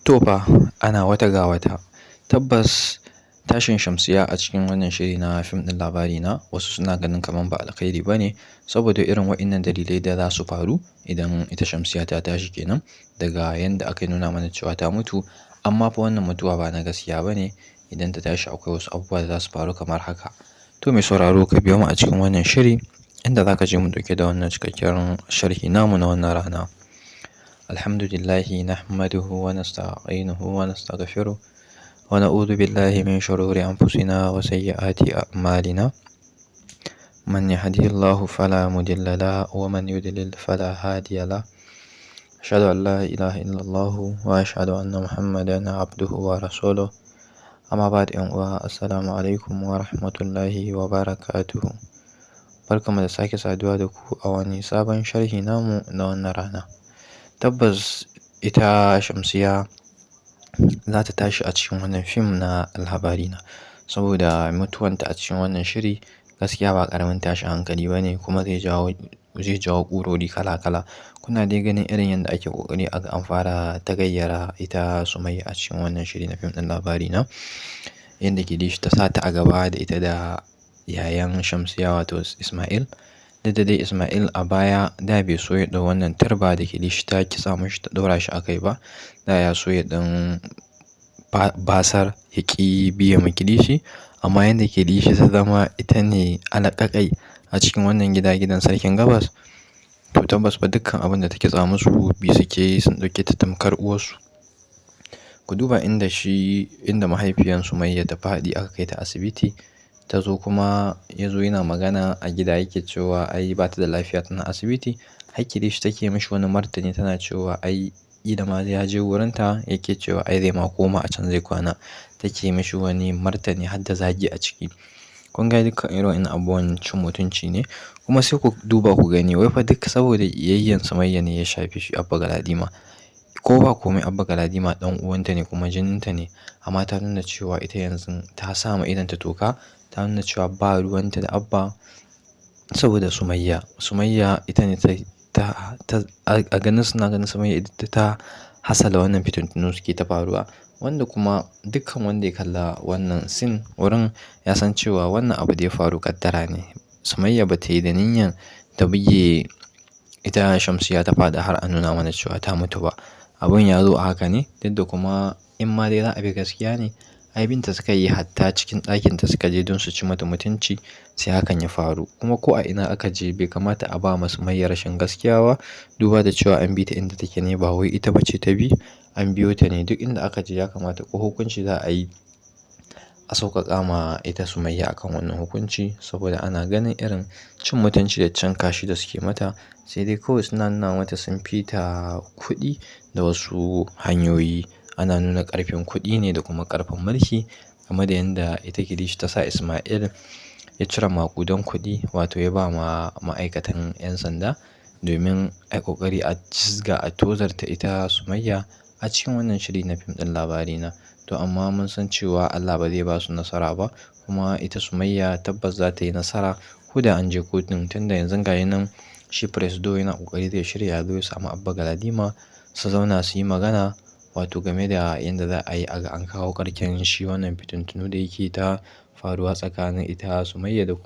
To fa ana wata ga wata. Tabbas tashin Shamsiyya a cikin wannan shiri na fim ɗin labari na wasu suna ganin kamar ba alkhairi ba ne saboda irin waɗannan dalilai da za su faru idan ita Shamsiyya ta tashi kenan daga yanda aka nuna mana cewa ta mutu. Amma fa wannan mutuwa ba na gaskiya ba ne. Idan ta tashi akwai wasu abubuwa da za su faru kamar haka. To mai sauraro ka biyo mu a cikin wannan shiri inda za ka je mu dauke da wannan cikakken sharhi namu na wannan rana. Alhamdulillahi nahmaduhu wa nasta'inuhu wa nastaghfiruh wa na'udhu billahi min shururi anfusina wa sayyiati a'malina. Man yahdihillahu fala mudilla lahu wa man yudlil fala hadiya lahu. Ashhadu an la ilaha illallah wa ashhadu anna Muhammadan abduhu wa rasuluh. Amma ba'd, yan uwa, assalamu alaikum wa rahmatullahi wa barakatuhu. Barkamu da sake saduwa da ku a wani sabon sharhi namu na wannan rana. Tabbas ita Shamsiyya za ta tashi a cikin wannan fim na labari na saboda mutuwanta a cikin wannan shiri gaskiya ba ƙaramin tashin hankali ba ne kuma zai jawo ƙurori kala-kala. Kuna dai ganin irin yadda ake ƙoƙari a ga an fara tagayyara ita Sumayya a cikin wannan shiri na fim ɗin labari na. Yadda Kilishi ta sa ta a gaba da ita da yayan Shamsiyya wato Ismail. Da dai Ismail a baya da bai so ya ɗau wannan turba da Kilishi ta kitsa mashi ta ɗaura shi a kai ba. Da ya so ya ɗan basar ya ƙi biye ma Kilishi, amma yadda Kilishi ta zama ita ne alaƙaƙai a cikin wannan gidan sarkin Gabas, to tabbas ba dukkan abin da ta kitsa musu bi suke yi, sun ɗauke ta tamkar uwarsu. Ku duba inda mahaifiyan Sumayya ta faɗi aka kai ta asibiti, ta zo kuma ya zo yana magana a gida yake cewa ai ba ta da lafiya tana asibiti. Har Kilishi take mishi wani martani tana cewa ai da ma ya je wurinta yake cewa ai zai ma koma a can zai kwana. Take mishi wani martani har da zagi a ciki. Kun ga dukkan irin wannan abubuwan cin mutunci ne. Kuma sai ku duba ku gani wai fa duk saboda iyayyan Sumayya ne ya shafi shi Abba Galadima. Ko ba komai Abba Galadima ɗan uwanta ne kuma jininta ne, amma ta nuna cewa ita yanzu ta sa ma idonta toka. Ta nuna cewa ba ruwanta da Abba saboda Sumayya. Sumayya ita ne a ganin suna ganin Sumayya ita ta hasala wannan fitintunu suke ta faruwa, wanda kuma dukkan wanda ya kalla wannan sin wurin ya san cewa wannan abu da ya faru kaddara ne. Sumayya ba ta yi da niyyar ta buge ita Shamsiyya ta faɗa har a nuna mana cewa ta mutu ba. Abun ya zo a haka ne, duk da kuma in ma dai za a bi gaskiya ne, ai binta suka yi hatta cikin ɗakinta suka je don su ci mata mutunci sai hakan ya faru. Kuma ko a ina aka je bai kamata a ba ma Sumayya rashin gaskiya ba, duba da cewa an bi ta inda take ne ba wai ita bace ta bi, an biyo ta ne. Duk inda aka je ya kamata ko hukunci za a yi a sauƙaƙa ma ita Sumayya akan wannan hukunci, saboda ana ganin irin cin mutunci da cin kashi da suke mata. Sai dai kawai suna nuna mata sun fi ta kuɗi da wasu hanyoyi. Ana nuna ƙarfin kuɗi ne da kuma ƙarfin mulki, game da yadda ita Kilishi ta sa Ismail ya cire maƙudan kuɗi, wato ya ba ma ma'aikatan 'yan sanda domin a ƙoƙari a cizga a tozarta ita Sumayya a cikin wannan shiri na fim ɗin labari na. To amma mun san cewa Allah ba zai ba su nasara ba, kuma ita Sumayya tabbas za ta yi nasara ko da an je kotun, tunda yanzu ga nan shi Presido yana ƙoƙari zai shirya zo ya samu Abba Galadima su zauna su yi magana, wato game da yadda za a yi a ga an kawo ƙarshen shi wannan fitintunu da yake ta faruwa tsakanin ita Sumayya da kuma